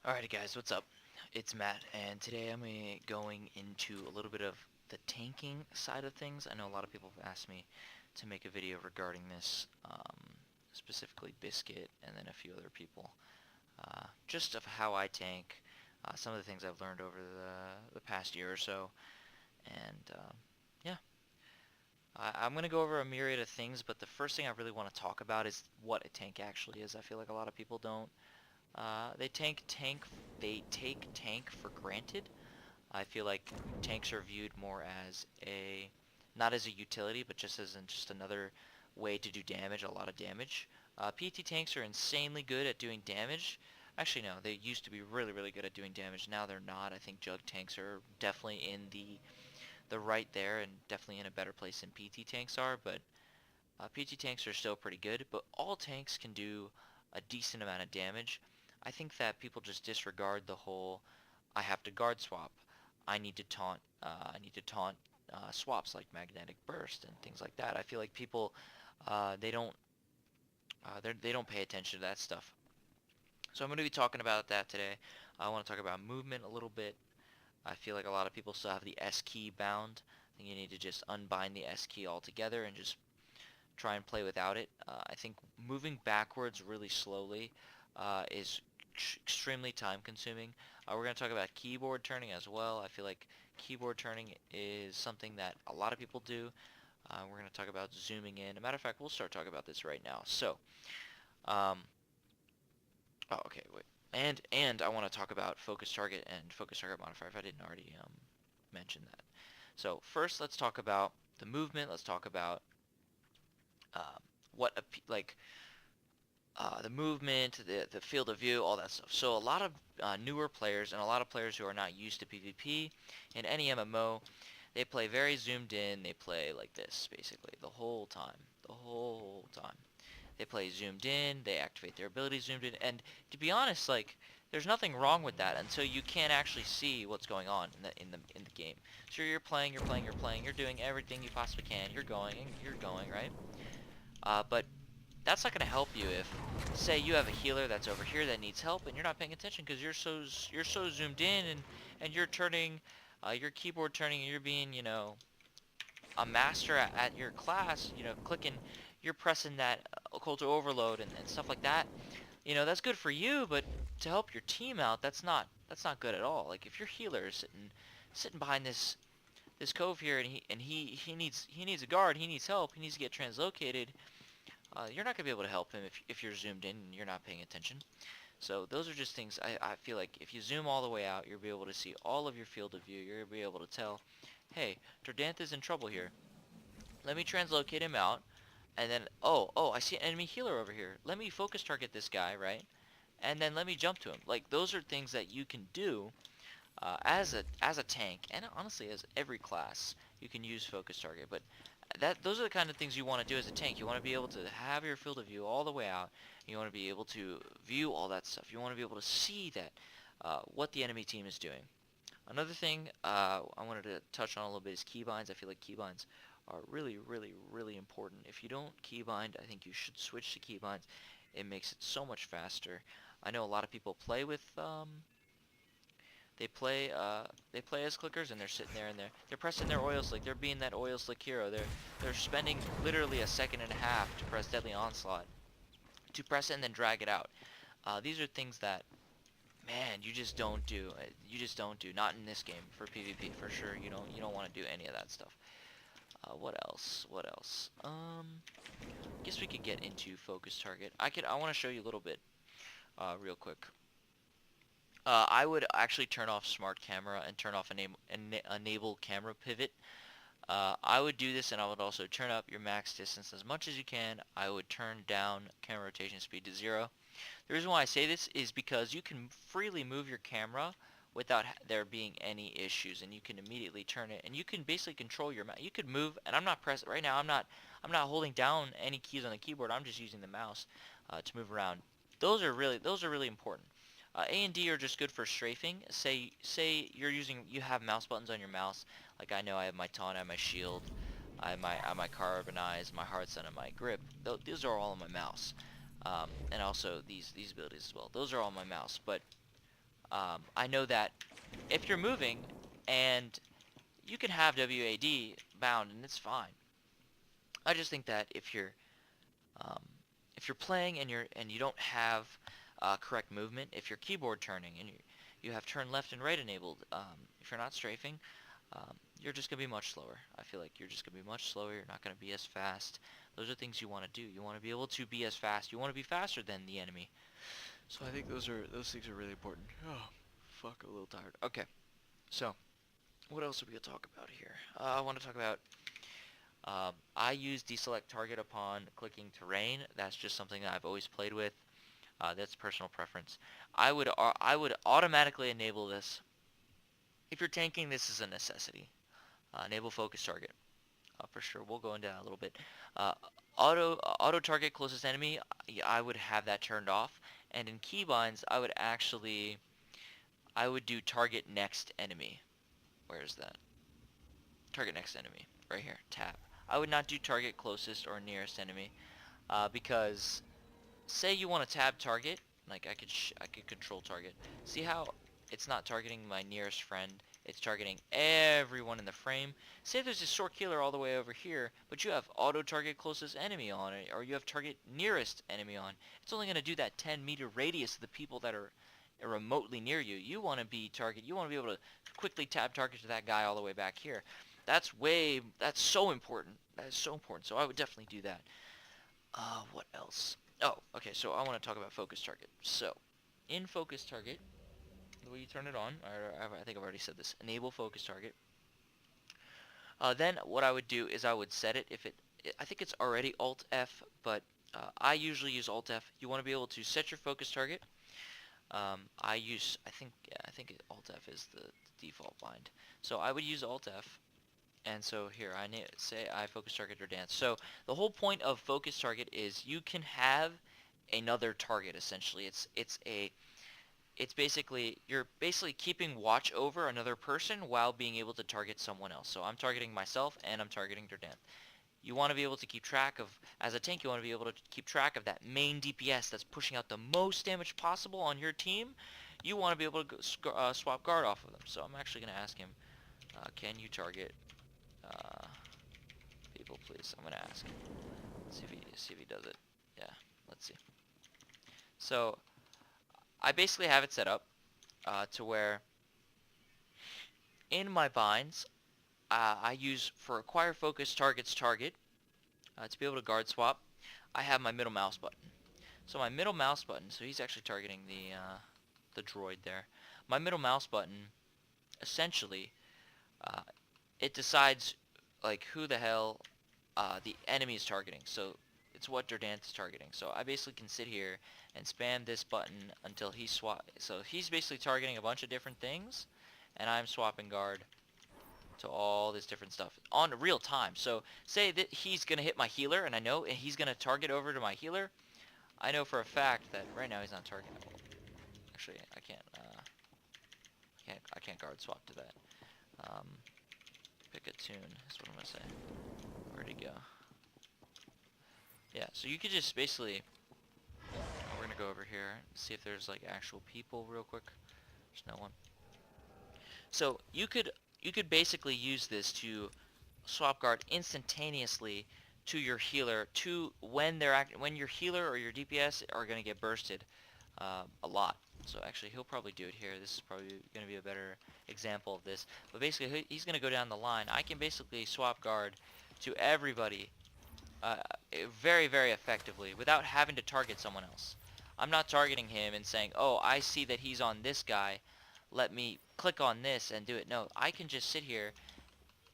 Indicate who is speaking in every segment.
Speaker 1: Alrighty guys, what's up? It's Matt, and today I'm going into a little bit of the tanking side of things. I know a lot of people have asked me to make a video regarding this, specifically Biscuit and then a few other people, just of how I tank, some of the things I've learned over the past year or so, and yeah. I'm going to go over a myriad of things, but the first thing I really want to talk about is what a tank actually is. I feel like a lot of people don't they take tank for granted. I feel like tanks are viewed more as not as a utility, but just as just another way to do damage, a lot of damage. PT tanks are insanely good at doing damage. Actually, no, they used to be really, really good at doing damage. Now they're not. I think Jug tanks are definitely in the right there and definitely in a better place than PT tanks are, but PT tanks are still pretty good, but all tanks can do a decent amount of damage. I think that people just disregard the whole I have to guard swap. I need to taunt swaps like magnetic burst and things like that. I feel like people they don't pay attention to that stuff. So I'm going to be talking about that today. I want to talk about movement a little bit. I feel like a lot of people still have the S key bound. I think you need to just unbind the S key altogether and just try and play without it. I think moving backwards really slowly is extremely time consuming. We're going to talk about keyboard turning as well. I feel like keyboard turning is something that a lot of people do. We're going to talk about zooming in. As a matter of fact, we'll start talking about this right now. So, um, oh, okay, wait. And I want to talk about focus target and focus target modifier if I didn't already mention that. So first, let's talk about the movement. Let's talk about um, what like the movement, the field of view, all that stuff. So a lot of newer players and a lot of players who are not used to PvP in any MMO, they play very zoomed in. They play like this basically the whole time, the whole time. They play zoomed in. They activate their abilities zoomed in. And to be honest, like there's nothing wrong with that until you can't actually see what's going on in the game. So you're playing, you're playing, you're playing, you're doing everything you possibly can. You're going, you're going, right? But that's not going to help you if, say, you have a healer that's over here that needs help and you're not paying attention because you're so zoomed in and you're turning your keyboard turning and you're being a master at your class, clicking, you're pressing that call to overload and stuff like that. That's good for you, but to help your team out, that's not good at all. Like if your healer is sitting behind this cove here and he needs a guard, he needs help, he needs to get translocated. You're not going to be able to help him if you're zoomed in and you're not paying attention. So those are just things I feel like if you zoom all the way out, you'll be able to see all of your field of view. You're going to be able to tell, hey, Dordanth is in trouble here. Let me translocate him out. And then, oh, I see an enemy healer over here. Let me focus target this guy, right? And then let me jump to him. Like, those are things that you can do as a tank, and honestly as every class you can use focus target. But those are the kind of things you want to do as a tank. You want to be able to have your field of view all the way out. You want to be able to view all that stuff. You want to be able to see that what the enemy team is doing. Another thing I wanted to touch on a little bit is keybinds. I feel like keybinds are really, really, really important. If you don't keybind, I think you should switch to keybinds. It makes it so much faster. I know a lot of people play with they play as clickers and they're sitting there and they're pressing their oil slick. They're being that oil slick hero. They're spending literally a second and a half to press deadly onslaught, to press it and then drag it out. These are things that, man, you just don't do. You just don't do. Not in this game for PvP for sure. You don't want to do any of that stuff. What else? What else? Guess we could get into focus target. I want to show you a little bit, real quick. I would actually turn off smart camera and turn off enable camera pivot. I would do this and I would also turn up your max distance as much as you can. I would turn down camera rotation speed to 0. The reason why I say this is because you can freely move your camera without there being any issues, and you can immediately turn it and you can basically control your mouse. You could move, and I'm not pressing right now. I'm not holding down any keys on the keyboard. I'm just using the mouse to move around. Those are really important. A and D are just good for strafing. Say you have mouse buttons on your mouse. Like I know I have my taunt, I have my shield, I have my carbonize, my hard sun, and my grip. These are all on my mouse. And also these abilities as well. Those are all on my mouse. But I know that if you're moving and you can have WAD bound and it's fine. I just think that um, if you're playing and you don't have correct movement, if you're keyboard turning and you have turn left and right enabled, if you're not strafing, you're just gonna be much slower. I feel like you're just gonna be much slower. You're not gonna be as fast. Those are things you want to do. You want to be able to be as fast. You want to be faster than the enemy. So I think those things are really important. Oh, fuck, I'm a little tired. Okay, so what else are we gonna talk about here? I want to talk about. I use deselect target upon clicking terrain. That's just something that I've always played with. That's personal preference. I would automatically enable this. If you're tanking, this is a necessity. Enable focus target. For sure, we'll go into that a little bit. Uh, auto target closest enemy. I would have that turned off. And in keybinds, I would do target next enemy. Where is that? Target next enemy. Right here. Tab. I would not do target closest or nearest enemy. Because say you want to tab target, like I could control target. See how it's not targeting my nearest friend, it's targeting everyone in the frame. Say there's a short killer all the way over here, but you have auto target closest enemy on it, or you have target nearest enemy on. It's only going to do that 10-meter radius of the people that are remotely near you. You want to be able to quickly tab target to that guy all the way back here. That's so important. That is so important. So I would definitely do that. What else? Oh, okay, so I want to talk about focus target. So, in focus target, the way you turn it on, I think I've already said this, enable focus target. Then what I would do is I would set it, I think it's already Alt F, but I usually use Alt F. You want to be able to set your focus target. I think Alt F is the default bind. So I would use Alt F. And so here, say I focus target or dance. So the whole point of focus target is you can have another target. Essentially, you're basically keeping watch over another person while being able to target someone else. So I'm targeting myself and I'm targeting Durdan. You want to be able to keep track of, as a tank, you want to be able to keep track of that main DPS that's pushing out the most damage possible on your team. You want to be able to swap guard off of them. So I'm actually going to ask him, can you target people, please? I'm gonna ask. See if he does it. Yeah, let's see. So I basically have it set up to where in my binds I use for acquire focus targets target to be able to guard swap. I have my middle mouse button. So my middle mouse button. So he's actually targeting the droid there. My middle mouse button essentially it decides like who the hell the enemy is targeting. So it's what Durdan's targeting. So I basically can sit here and spam this button until he swap. So he's basically targeting a bunch of different things, and I'm swapping guard to all this different stuff on real time. So say that he's gonna hit my healer, and I know he's gonna target over to my healer. I know for a fact that right now he's not targeting. Actually, I can't guard swap to that. Pick a tune is what I'm gonna say. Where'd he go? Yeah, so you could just basically, we're gonna go over here and see if there's like actual people real quick. There's no one. So you could basically use this to swap guard instantaneously to your healer when your healer or your DPS are gonna get bursted a lot. So actually he'll probably do it here. This is probably going to be a better example of this. But basically he's going to go down the line. I can basically swap guard to everybody very, very effectively without having to target someone else. I'm not targeting him and saying, oh, I see that he's on this guy. Let me click on this and do it. No, I can just sit here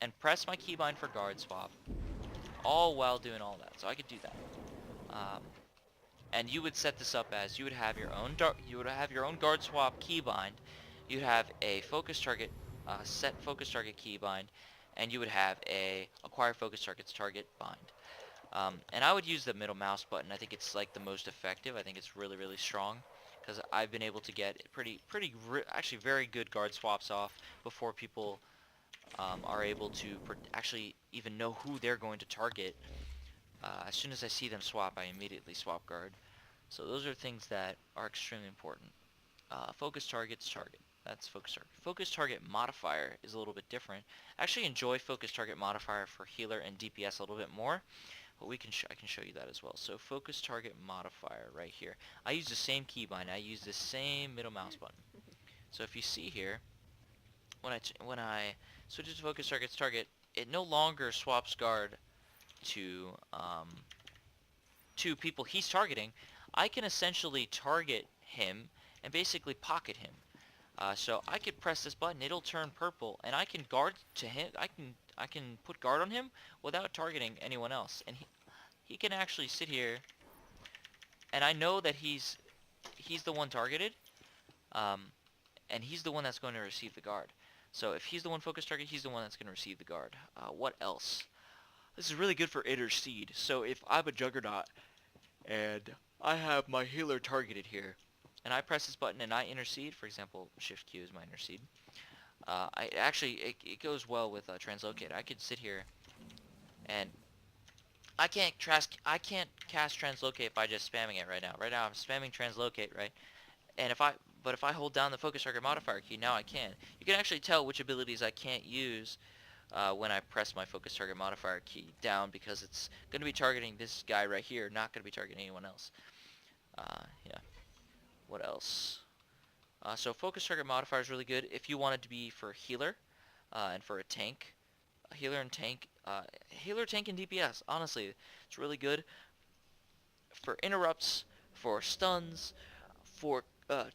Speaker 1: and press my keybind for guard swap all while doing all that. So I could do that. And you would set this up as you would have your own guard swap keybind. You'd have a focus target set focus target keybind, and you would have a acquire focus targets target bind. And I would use the middle mouse button. I think it's like the most effective. I think it's really, really strong because I've been able to get actually very good guard swaps off before people are able to actually even know who they're going to target. As soon as I see them swap, I immediately swap guard. So those are things that are extremely important. Focus target's target. That's focus target. Focus target modifier is a little bit different. I actually enjoy focus target modifier for healer and DPS a little bit more, but I can show you that as well. So focus target modifier right here. I use the same keybind. I use the same middle mouse button. So if you see here, when I switch it to focus target's target, it no longer swaps guard to people he's targeting. I can essentially target him and basically pocket him. So I could press this button, it'll turn purple, and I can guard to him. I can put guard on him without targeting anyone else, and he can actually sit here, and I know that he's the one targeted, and he's the one that's going to receive the guard. So if he's the one focused target, he's the one that's going to receive the guard. What else? This is really good for intercede. So if I'm a juggernaut and I have my healer targeted here, and I press this button and I intercede, for example, Shift Q is my intercede. It goes well with translocate. I could sit here and I can't cast translocate by just spamming it right now. Right now I'm spamming translocate, right? And if I hold down the focus target modifier key, now I can. You can actually tell which abilities I can't use when I press my focus target modifier key down, because it's going to be targeting this guy right here, not going to be targeting anyone else. Yeah. What else? So focus target modifier is really good if you want it to be for healer and for a tank. Healer, tank, and DPS. Honestly, it's really good for interrupts, for stuns, for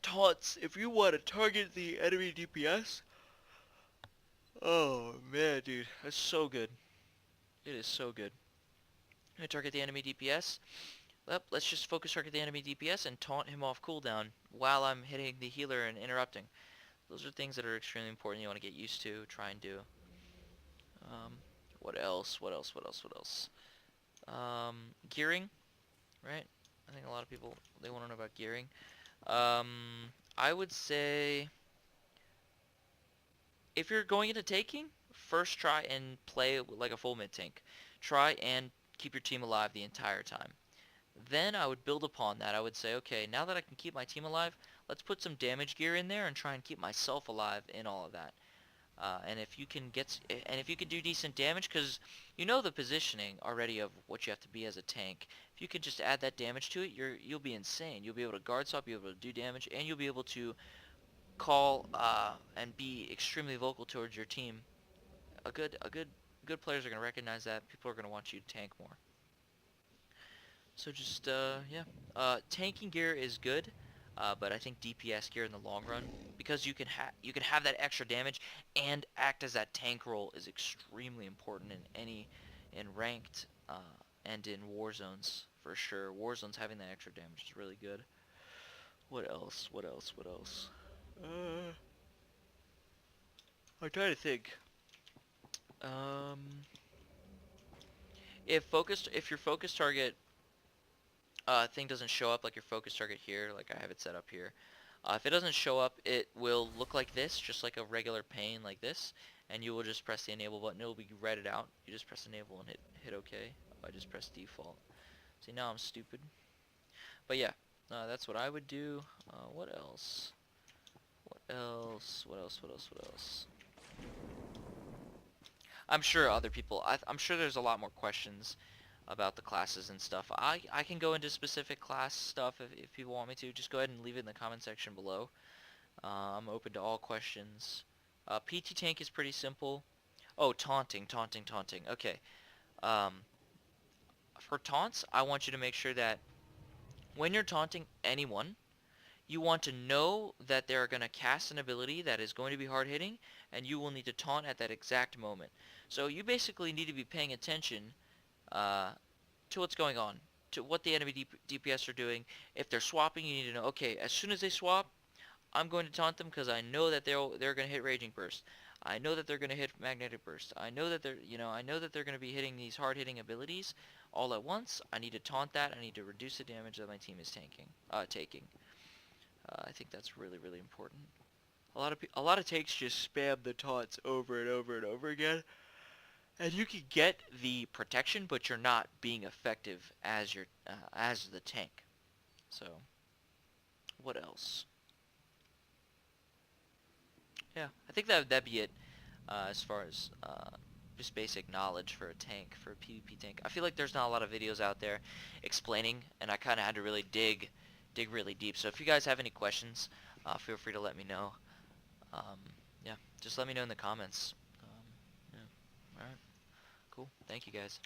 Speaker 1: taunts. If you want to target the enemy DPS, oh man, dude, that's so good. It is so good. I target the enemy DPS. Well, let's just focus target the enemy DPS and taunt him off cooldown while I'm hitting the healer and interrupting. Those are things that are extremely important you want to get used to, try and do. What else? Gearing, right? I think a lot of people, they want to know about gearing. I would say if you're going into taking, first try and play like a full mid tank. Try and keep your team alive the entire time. Then I would build upon that. I would say, okay, now that I can keep my team alive, let's put some damage gear in there and try and keep myself alive in all of that. And if you can do decent damage, because you know the positioning already of what you have to be as a tank. If you can just add that damage to it, you'll be insane. You'll be able to guard swap, you'll be able to do damage, and you'll be able to call and be extremely vocal towards your team. Good players are going to recognize that. People are going to want you to tank more. So just yeah, tanking gear is good, but I think DPS gear in the long run, because you can have that extra damage and act as that tank role, is extremely important in ranked and in war zones for sure. War zones, having that extra damage is really good. What else? I'm trying to think. If your focus target thing doesn't show up, like your focus target here, like I have it set up here. If it doesn't show up, it will look like this, just like a regular pane like this, and you will just press the enable button. It will be redded out. You just press enable and hit OK. I just press default. See, now I'm stupid. But yeah, that's what I would do. What else? I'm sure other people, I'm sure there's a lot more questions about the classes and stuff. I can go into specific class stuff if people want me to. Just go ahead and leave it in the comment section below. I'm open to all questions. PT tank is pretty simple. Oh, taunting. Okay. For taunts, I want you to make sure that when you're taunting anyone, you want to know that they're going to cast an ability that is going to be hard hitting, and you will need to taunt at that exact moment. So you basically need to be paying attention to what's going on, to what the enemy DPS are doing. If they're swapping, you need to know, okay, as soon as they swap, I'm going to taunt them because I know that they're going to hit Raging Burst. I know that they're going to hit Magnetic Burst. I know that they're going to be hitting these hard-hitting abilities all at once. I need to taunt that. I need to reduce the damage that my team is taking. I think that's really, really important. A lot of takes just spam the taunts over and over and over again. And you can get the protection, but you're not being effective as the tank. So, what else? Yeah, I think that'd be it as far as just basic knowledge for a tank, for a PvP tank. I feel like there's not a lot of videos out there explaining, and I kind of had to really dig really deep. So if you guys have any questions, feel free to let me know. Um, yeah, just let me know in the comments. Yeah. All right. Cool. Thank you guys.